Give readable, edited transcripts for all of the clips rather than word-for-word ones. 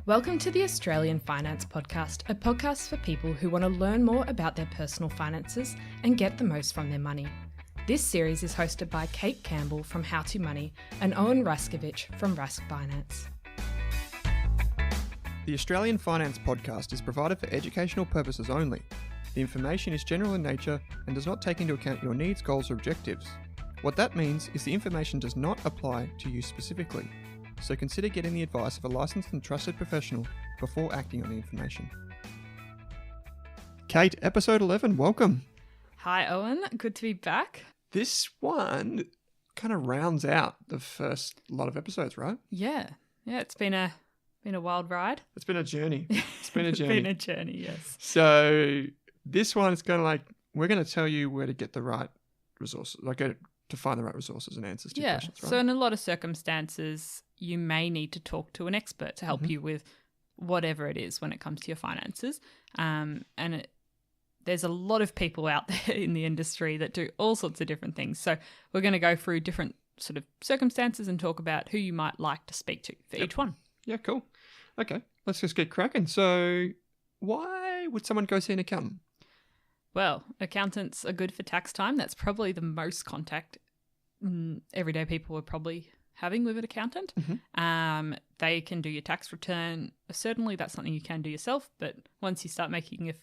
Welcome to the Australian Finance Podcast, a podcast for people who want to learn more about their personal finances and get the most from their money. This series is hosted by Kate Campbell from How to Money and Owen Raskovich from Rask Finance. The Australian Finance Podcast is provided for educational purposes only. The information is general in nature and does not take into account your needs, goals, or objectives. What that means is the information does not apply to you specifically. So consider getting the advice of a licensed and trusted professional before acting on the information. Kate, episode 11, welcome. Hi Owen, good to be back. This one kind of rounds out the first lot of episodes, right? Yeah, it's been a wild ride. It's been a journey. It's been a journey. Been a journey, yes. So this one is kind of like, we're going to tell you where to get the right resources, to find the right resources and answers to your questions, right? So in a lot of circumstances, you may need to talk to an expert to help you with whatever it is when it comes to your finances. There's a lot of people out there in the industry that do all sorts of different things. So we're going to go through different sort of circumstances and talk about who you might like to speak to for each one. Yeah, cool. Okay, let's just get cracking. So why would someone go see an accountant? Well, accountants are good for tax time. That's probably the most contact everyday people are probably having with an accountant. They can do your tax return. Certainly that's something you can do yourself, but once you start making a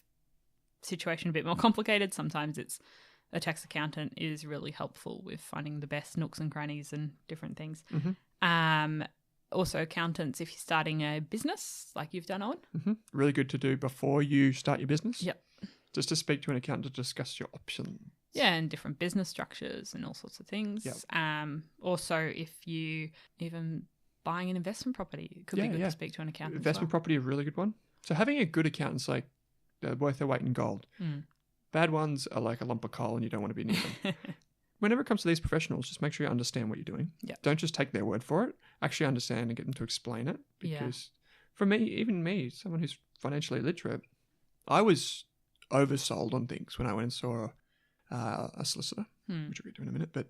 situation a bit more complicated, sometimes a tax accountant is really helpful with finding the best nooks and crannies and different things. Also accountants, if you're starting a business like you've done, Owen. Really good to do before you start your business. Yep. Just to speak to an accountant to discuss your options. Yeah, and different business structures and all sorts of things. Yep. Also, if you even buying an investment property, it could be good to speak to an accountant. Investment property, a really good one. So having a good accountant's like they're worth their weight in gold. Bad ones are like a lump of coal and you don't want to be near them. Whenever it comes to these professionals, just make sure you understand what you're doing. Yep. Don't just take their word for it. Actually understand and get them to explain it. Because for me, even me, someone who's financially literate, I was oversold on things when I went and saw a solicitor, which we'll get to in a minute. But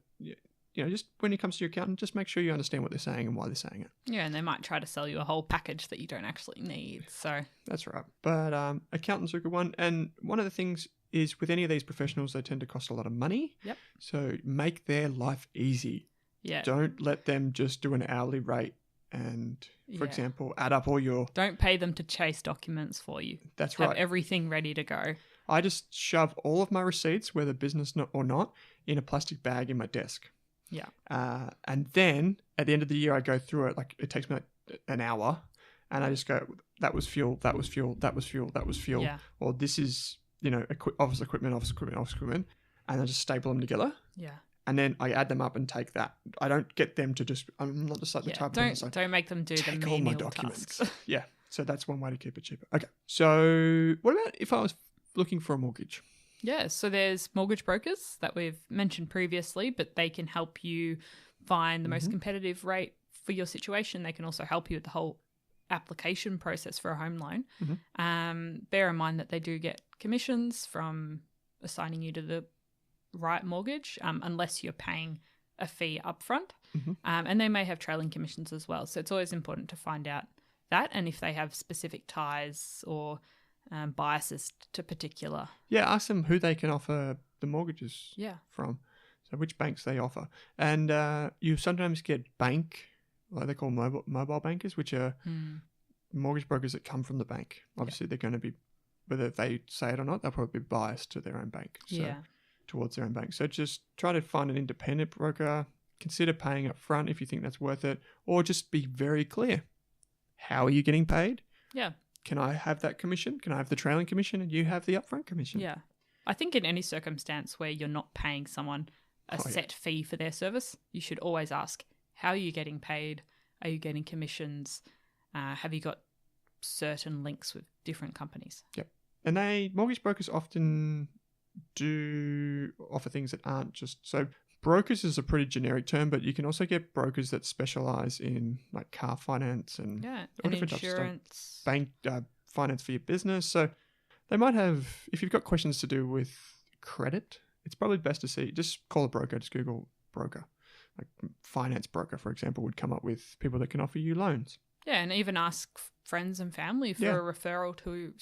just when it comes to your accountant, just make sure you understand what they're saying and why they're saying it. Yeah, and they might try to sell you a whole package that you don't actually need. So that's right. But accountants are a good one. And one of the things is with any of these professionals, they tend to cost a lot of money. Yep. So make their life easy. Yeah. Don't let them just do an hourly rate and, for example, add up all your... Don't pay them to chase documents for you. That's right. Have everything ready to go. I just shove all of my receipts, whether business or not, in a plastic bag in my desk. Yeah. And then at the end of the year, I go through it. Like it takes me like an hour, and I just go, that was fuel, that was fuel, that was fuel, that was fuel. Yeah. Or this is, office equipment, and I just staple them together. Yeah. And then I add them up and take that. I don't get them to just. I'm not just like the type of person. Don't make them do the menial all my documents. tasks. Yeah. So that's one way to keep it cheaper. Okay. So what about if I was looking for a mortgage? Yeah, so there's mortgage brokers that we've mentioned previously, but they can help you find the most competitive rate for your situation. They can also help you with the whole application process for a home loan. Bear in mind that they do get commissions from assigning you to the right mortgage, unless you're paying a fee upfront. And they may have trailing commissions as well. So it's always important to find out that, and if they have specific ties or biases to particular. Yeah, ask them who they can offer the mortgages from. So which banks they offer. And you sometimes get like they call mobile bankers, which are mortgage brokers that come from the bank. Obviously, they're going to be, whether they say it or not, they'll probably be biased to their own bank. So towards their own bank. So just try to find an independent broker. Consider paying up front if you think that's worth it. Or just be very clear. How are you getting paid? Yeah. Can I have that commission? Can I have the trailing commission and you have the upfront commission? Yeah. I think in any circumstance where you're not paying someone a set fee for their service, you should always ask, how are you getting paid? Are you getting commissions? Have you got certain links with different companies? Yep. And mortgage brokers often do offer things that aren't just... So brokers is a pretty generic term, but you can also get brokers that specialize in like car finance and different insurance, bank finance for your business. So they might have, if you've got questions to do with credit, it's probably best to just call a broker, just Google broker. Like finance broker, for example, would come up with people that can offer you loans. Yeah, and even ask friends and family for a referral to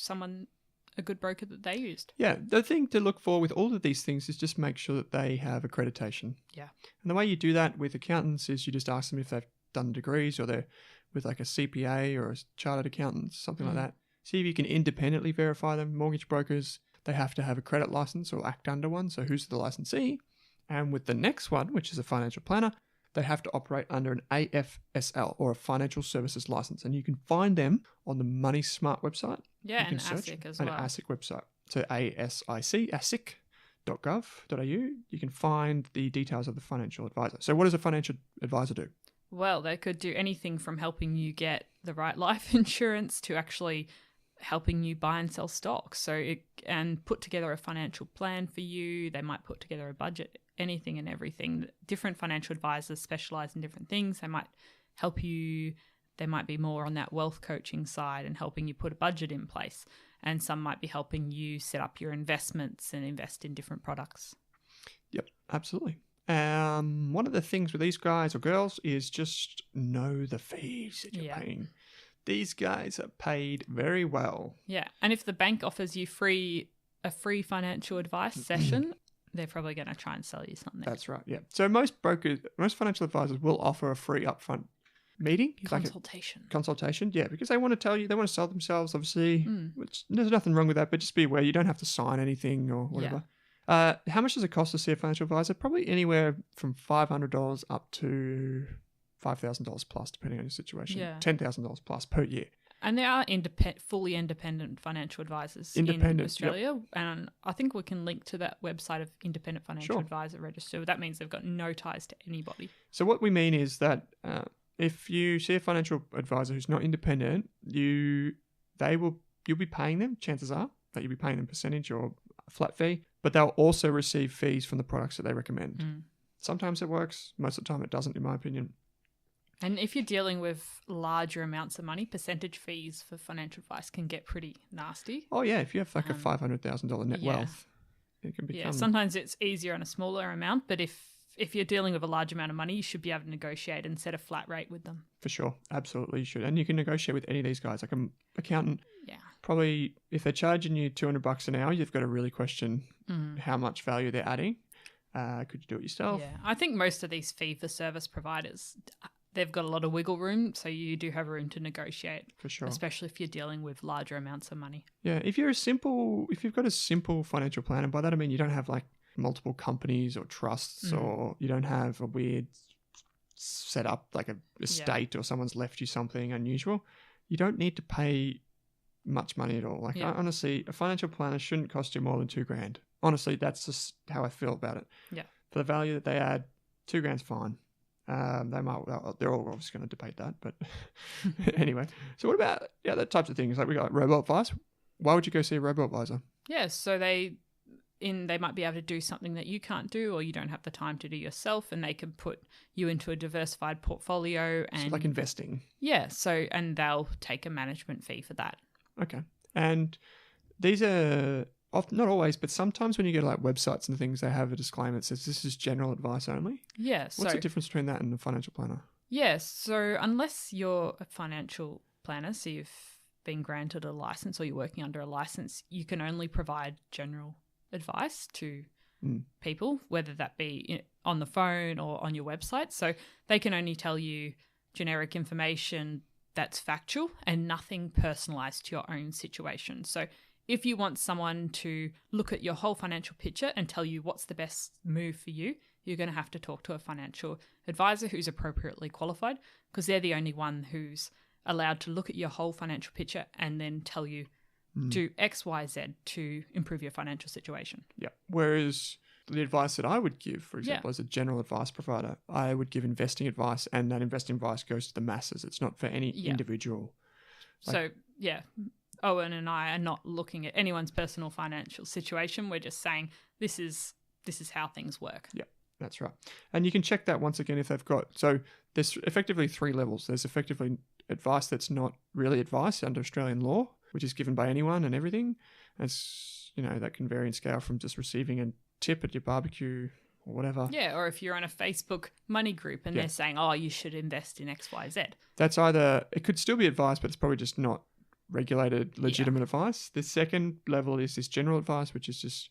a good broker that they used. Yeah, the thing to look for with all of these things is just make sure that they have accreditation. Yeah. And the way you do that with accountants is you just ask them if they've done degrees or they're with like a CPA or a chartered accountant, something like that. See if you can independently verify them. Mortgage brokers, they have to have a credit license or act under one. So who's the licensee? And with the next one, which is a financial planner, they have to operate under an AFSL or a financial services license. And you can find them on the Money Smart website. Yeah, and ASIC as well. An ASIC website. So ASIC, asic.gov.au. You can find the details of the financial advisor. So what does a financial advisor do? Well, they could do anything from helping you get the right life insurance to actually helping you buy and sell stocks. And put together a financial plan for you. They might put together a budget, anything and everything. Different financial advisors specialize in different things. They might help you. They might be more on that wealth coaching side and helping you put a budget in place. And some might be helping you set up your investments and invest in different products. Yep, absolutely. One of the things with these guys or girls is just know the fees that you're paying. These guys are paid very well. Yeah, and if the bank offers you a free financial advice session, they're probably going to try and sell you something. That's right, yeah. So most financial advisors will offer a free upfront meeting. Consultation, yeah, because they want to tell you, they want to sell themselves, obviously, which there's nothing wrong with that, but just be aware you don't have to sign anything or whatever. Yeah. How much does it cost to see a financial advisor? Probably anywhere from $500 up to $5,000 plus, depending on your situation. Yeah. $10,000 plus per year. And there are fully independent financial advisors in Australia. Yep. And I think we can link to that website of Independent Financial Advisor Register. That means they've got no ties to anybody. So what we mean is that if you see a financial advisor who's not independent, you'll be paying them. Chances are that you'll be paying them a percentage or a flat fee, but they'll also receive fees from the products that they recommend. Sometimes it works. Most of the time it doesn't, in my opinion. And if you're dealing with larger amounts of money, percentage fees for financial advice can get pretty nasty. Oh, yeah. If you have like a $500,000 net wealth, it can become... Yeah, sometimes it's easier on a smaller amount, but if you're dealing with a large amount of money, you should be able to negotiate and set a flat rate with them. For sure. Absolutely, you should. And you can negotiate with any of these guys. Like an accountant, probably if they're charging you $200 an hour, you've got to really question how much value they're adding. Could you do it yourself? Yeah, I think most of these fee-for-service providers... They've got a lot of wiggle room, so you do have room to negotiate. For sure. Especially if you're dealing with larger amounts of money. Yeah, if you've got a simple financial plan, and by that I mean you don't have like multiple companies or trusts or you don't have a weird setup like a estate or someone's left you something unusual, you don't need to pay much money at all. Like honestly, a financial planner shouldn't cost you more than $2,000. Honestly, that's just how I feel about it. Yeah. For the value that they add, $2,000's fine. They're all obviously going to debate that, but anyway. So what about the types of things like we got robo advice? Why would you go see a robo advisor? Yeah, so they might be able to do something that you can't do, or you don't have the time to do yourself, and they can put you into a diversified portfolio and like investing. Yeah, and they'll take a management fee for that. Okay, and these are not always, but sometimes when you go to like websites and things, they have a disclaimer that says this is general advice only. Yeah. What's the difference between that and a financial planner? Yeah. So unless you're a financial planner, so you've been granted a license or you're working under a license, you can only provide general advice to people, whether that be on the phone or on your website. So they can only tell you generic information that's factual and nothing personalized to your own situation. So if you want someone to look at your whole financial picture and tell you what's the best move for you, you're going to have to talk to a financial advisor who's appropriately qualified, because they're the only one who's allowed to look at your whole financial picture and then tell you do X, Y, Z to improve your financial situation. Yeah. Whereas the advice that I would give, for example, as a general advice provider, I would give investing advice, and that investing advice goes to the masses. It's not for any individual. Owen and I are not looking at anyone's personal financial situation. We're just saying this is how things work. Yeah, that's right. And you can check that once again if they've got... So there's effectively 3 levels. There's effectively advice that's not really advice under Australian law, which is given by anyone and everything. That can vary in scale from just receiving a tip at your barbecue or whatever. Yeah, or if you're on a Facebook money group and they're saying, oh, you should invest in X, Y, Z. That's either, it could still be advice, but it's probably just not regulated, legitimate advice. The second level is this general advice, which is just,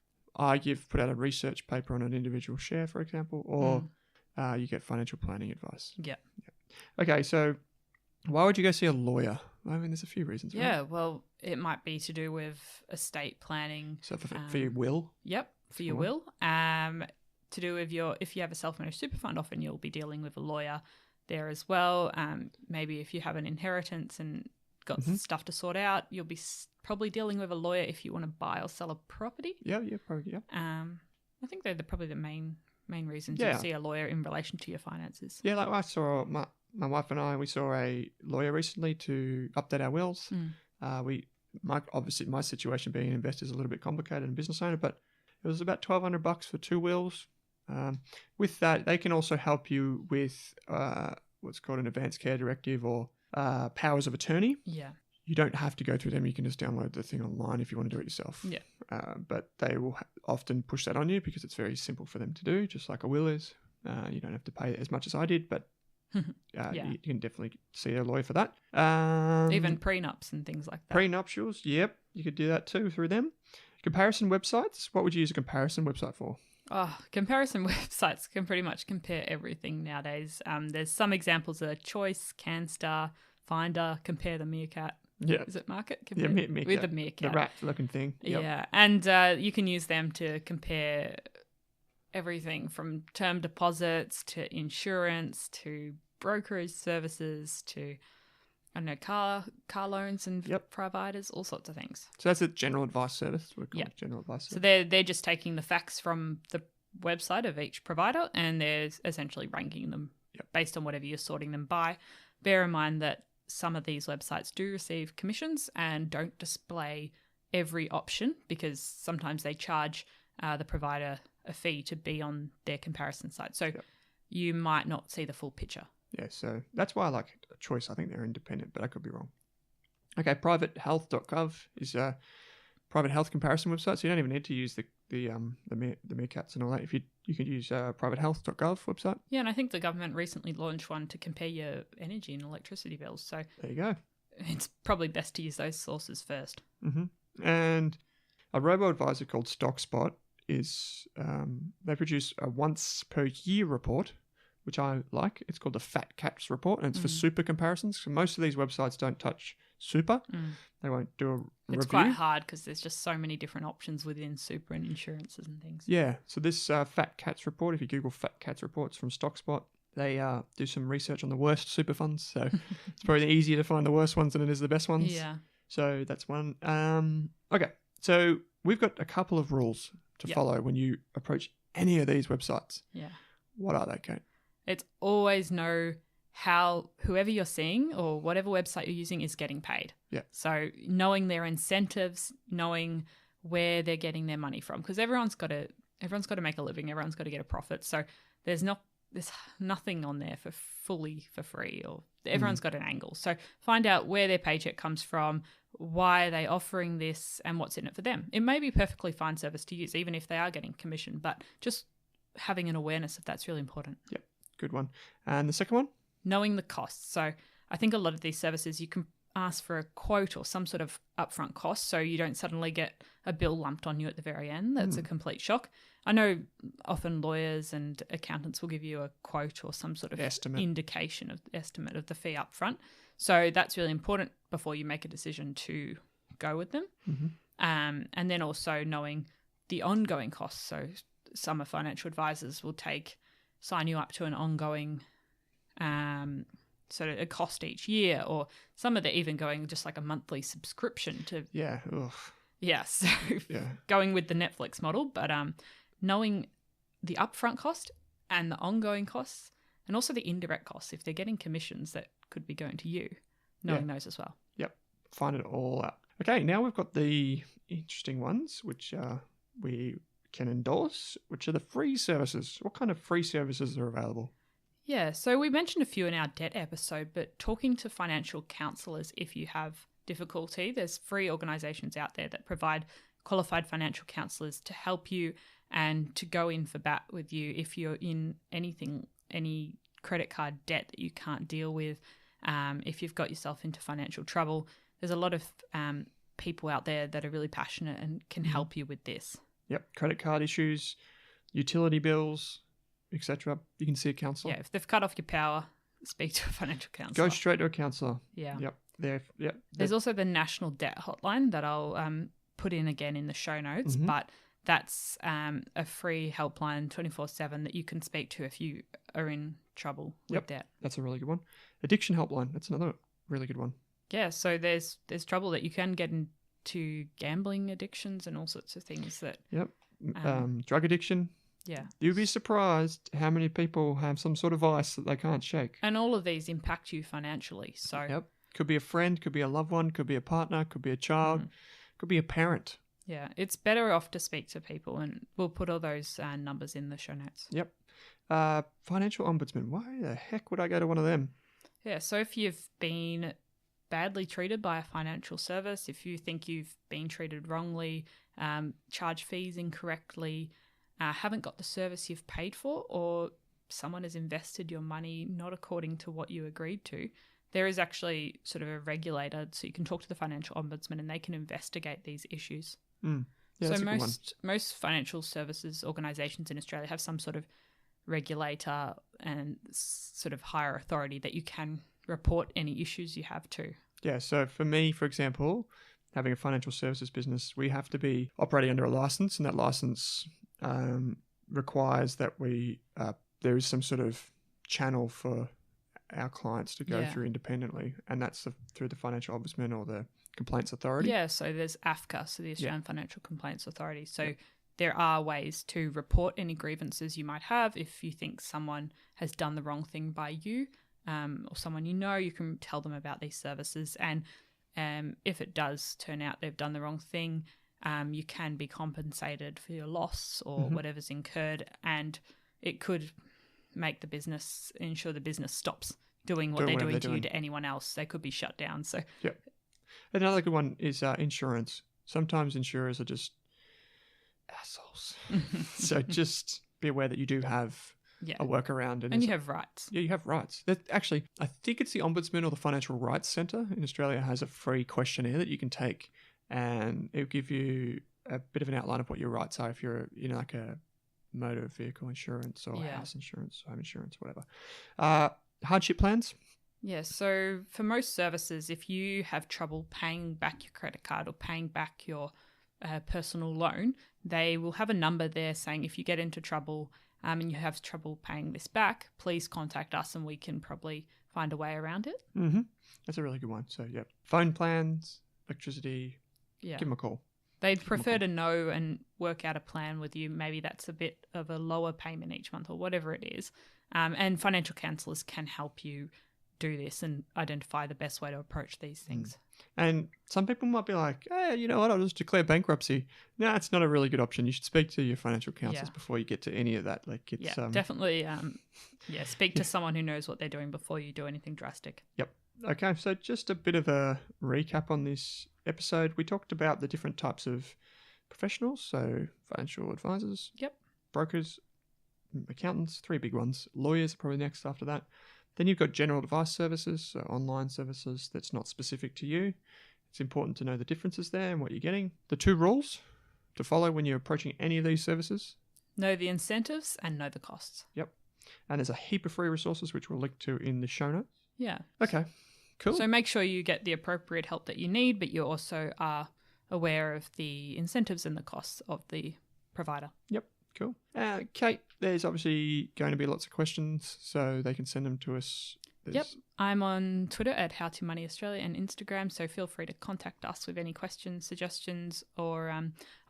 you've put out a research paper on an individual share, for example, or you get financial planning advice. Yeah. Okay, so why would you go see a lawyer? I mean, there's a few reasons. Yeah, right? well, it might be to do with estate planning. So for your will? Yep, for your will. To do with if you have a self-managed super fund, often you'll be dealing with a lawyer there as well. Maybe if you have an inheritance and got stuff to sort out, you'll be probably dealing with a lawyer if you want to buy or sell a property. Yeah, probably, yeah. I think they're probably the main reasons you see a lawyer in relation to your finances. Yeah, like I saw my wife and I, we saw a lawyer recently to update our wills. Obviously my situation being an investor is a little bit complicated and business owner, but it was about $1,200 for 2 wills. With that, they can also help you with what's called an advanced care directive or powers of attorney. Yeah. You don't have to go through them. You can just download the thing online if you want to do it yourself. Yeah. But they will often push that on you because it's very simple for them to do, just like a will is. You don't have to pay as much as I did, but you can definitely see a lawyer for that. Even prenups and things like that. Prenuptials, yep. You could do that too through them. Comparison websites. What would you use a comparison website for? Oh, comparison websites can pretty much compare everything nowadays. There's some examples of Choice, CanStar, Finder, Compare the Meerkat. Yeah. Is it Market? Yeah, Meerkat. With the Meerkat. The rat-looking thing. Yep. Yeah, and you can use them to compare everything from term deposits to insurance to brokerage services to, I don't know, car loans and providers, all sorts of things. So that's a general advice service. We call it general advice service. So they're just taking the facts from the website of each provider and they're essentially ranking them based on whatever you're sorting them by. Bear in mind that some of these websites do receive commissions and don't display every option because sometimes they charge the provider a fee to be on their comparison site. So you might not see the full picture. Yeah, so that's why I like Choice. I think they're independent, but I could be wrong. Okay, privatehealth.gov is a private health comparison website, so you don't even need to use the meerkats and all that. If you can use privatehealth.gov website. Yeah, and I think the government recently launched one to compare your energy and electricity bills. So there you go. It's probably best to use those sources first. And a robo-advisor called StockSpot is they produce a once per year report, which I like. It's called the Fat Cats report, and it's for super comparisons. So most of these websites don't touch super. They won't do a review. It's quite hard because there's just so many different options within super and insurances and things. Yeah. So this Fat Cats report, if you Google Fat Cats reports from StockSpot, they do some research on the worst super funds. So it's probably easier to find the worst ones than it is the best ones. Yeah. So that's one. Okay. So we've got a couple of rules to follow when you approach any of these websites. Yeah. What are they, Kate? It's always know how whoever you're seeing or whatever website you're using is getting paid. Yeah. So knowing their incentives, knowing where they're getting their money from, because everyone's got to make a living, everyone's got to get a profit. So there's nothing on there for free, or everyone's got an angle. So find out where their paycheck comes from, why are they offering this, and what's in it for them. It may be a perfectly fine service to use, even if they are getting commission, but just having an awareness of that's really important. Yep. Good one. And the second one? Knowing the costs. So I think a lot of these services you can ask for a quote or some sort of upfront cost so you don't suddenly get a bill lumped on you at the very end. That's a complete shock. I know often lawyers and accountants will give you a quote or some sort of estimate of the fee upfront. So that's really important before you make a decision to go with them. And then also knowing the ongoing costs. So some of financial advisors will sign you up to an ongoing sort of a cost each year, or some of them even going just like a monthly subscription to so going with the Netflix model, but knowing the upfront cost and the ongoing costs and also the indirect costs if they're getting commissions that could be going to you, knowing those as well. Yep, find it all out. Okay, now we've got the interesting ones which we can endorse, which are the free services. What kind of free services are available? Yeah, so we mentioned a few in our debt episode, but talking to financial counsellors if you have difficulty, there's free organisations out there that provide qualified financial counsellors to help you and to go in for bat with you if you're in any credit card debt that you can't deal with. If you've got yourself into financial trouble, there's a lot of people out there that are really passionate and can help you with this. Yep, credit card issues, utility bills, etc. You can see a counsellor. Yeah, if they've cut off your power, speak to a financial counsellor. Go straight to a counsellor. Yeah. Yep. There's also the National Debt Hotline that I'll put in again in the show notes, but that's a free helpline 24/7 that you can speak to if you are in trouble with debt. That's a really good one. Addiction helpline. That's another really good one. Yeah, so there's trouble that you can get into gambling addictions and all sorts of things that. Yep. Drug addiction. Yeah. You'd be surprised how many people have some sort of vice that they can't shake. And all of these impact you financially. So. Yep. Could be a friend, could be a loved one, could be a partner, could be a child, could be a parent. Yeah, it's better off to speak to people, and we'll put all those numbers in the show notes. Yep. Financial ombudsman. Why the heck would I go to one of them? Yeah, so if you've been badly treated by a financial service, if you think you've been treated wrongly, charged fees incorrectly, haven't got the service you've paid for, or someone has invested your money not according to what you agreed to, there is actually sort of a regulator, so you can talk to the financial ombudsman and they can investigate these issues. Yeah, so most financial services organisations in Australia have some sort of regulator and sort of higher authority that you can report any issues you have to. Yeah, so for me, for example, having a financial services business, we have to be operating under a license, and that license requires that there is some sort of channel for our clients to go through independently, and that's through the financial ombudsman or the complaints authority. Yeah, so there's AFCA, so the Australian Financial Complaints Authority. So there are ways to report any grievances you might have. If you think someone has done the wrong thing by you, or someone you can tell them about these services. And if it does turn out they've done the wrong thing, you can be compensated for your loss or whatever's incurred, and it could make the business, ensure the business stops doing what they're doing to you to anyone else. They could be shut down. So another good one is insurance. Sometimes insurers are just assholes. So just be aware that you do have a workaround. And you have rights. Yeah, you have rights. Actually, I think it's the Ombudsman or the Financial Rights Centre in Australia has a free questionnaire that you can take, and it'll give you a bit of an outline of what your rights are if you're, like a motor vehicle insurance or house insurance, home insurance, whatever. Hardship plans. Yeah, so for most services, if you have trouble paying back your credit card or paying back your personal loan, they will have a number there saying if you get into trouble and you have trouble paying this back, please contact us and we can probably find a way around it. That's a really good one. So, phone plans, electricity, give them a call. They'd prefer to know and work out a plan with you. Maybe that's a bit of a lower payment each month or whatever it is. And financial counsellors can help you do this and identify the best way to approach these things. And some people might be like, hey, you know what, I'll just declare bankruptcy. No, it's not a really good option. You should speak to your financial counsellors before you get to any of that. Like, it's definitely speak to someone who knows what they're doing before you do anything drastic. Yep. Okay, so just a bit of a recap on this episode. We talked about the different types of professionals, so financial advisors, brokers, accountants, 3 big ones. Lawyers are probably next after that. Then you've got general advice services, so online services that's not specific to you. It's important to know the differences there and what you're getting. The 2 rules to follow when you're approaching any of these services. Know the incentives and know the costs. Yep. And there's a heap of free resources which we'll link to in the show notes. Yeah. Okay, cool. So make sure you get the appropriate help that you need, but you also are aware of the incentives and the costs of the provider. Yep, cool. Kate, there's obviously going to be lots of questions, so they can send them to us. I'm on Twitter at HowToMoneyAustralia and Instagram, so feel free to contact us with any questions, suggestions, or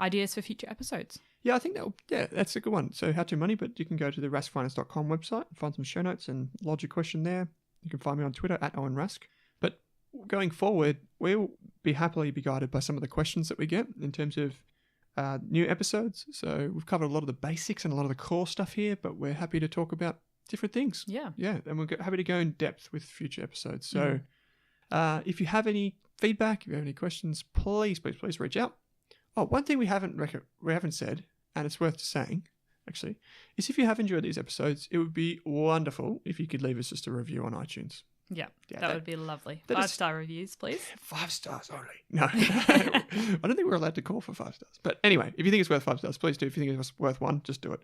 ideas for future episodes. Yeah, I think that's a good one. So How To Money, but you can go to the raskfinance.com website and find some show notes and lodge a question there. You can find me on Twitter at OwenRask. But going forward, we'll happily be guided by some of the questions that we get in terms of new episodes. So we've covered a lot of the basics and a lot of the core stuff here, but we're happy to talk about different things. Yeah, and we're happy to go in depth with future episodes. So if you have any feedback, if you have any questions, please reach out. Oh, one thing we haven't said and it's worth saying, actually, is if you have enjoyed these episodes, it would be wonderful if you could leave us just a review on iTunes. Yeah, that would be lovely. 5-star reviews, please. 5 stars only. No, I don't think we're allowed to call for 5 stars. But anyway, if you think it's worth 5 stars, please do. If you think it's worth 1, just do it.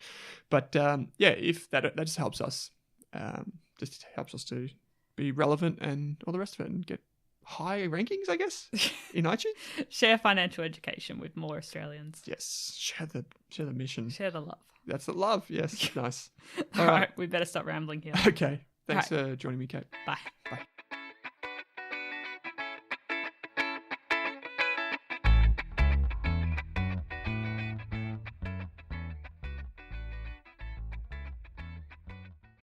But if that just helps us, to be relevant and all the rest of it, and get high rankings, I guess, in iTunes. Share financial education with more Australians. Yes, share the mission. Share the love. That's the love. Yes, nice. All right, we better stop rambling here. Okay. Thanks for joining me, Kate. Bye. Bye.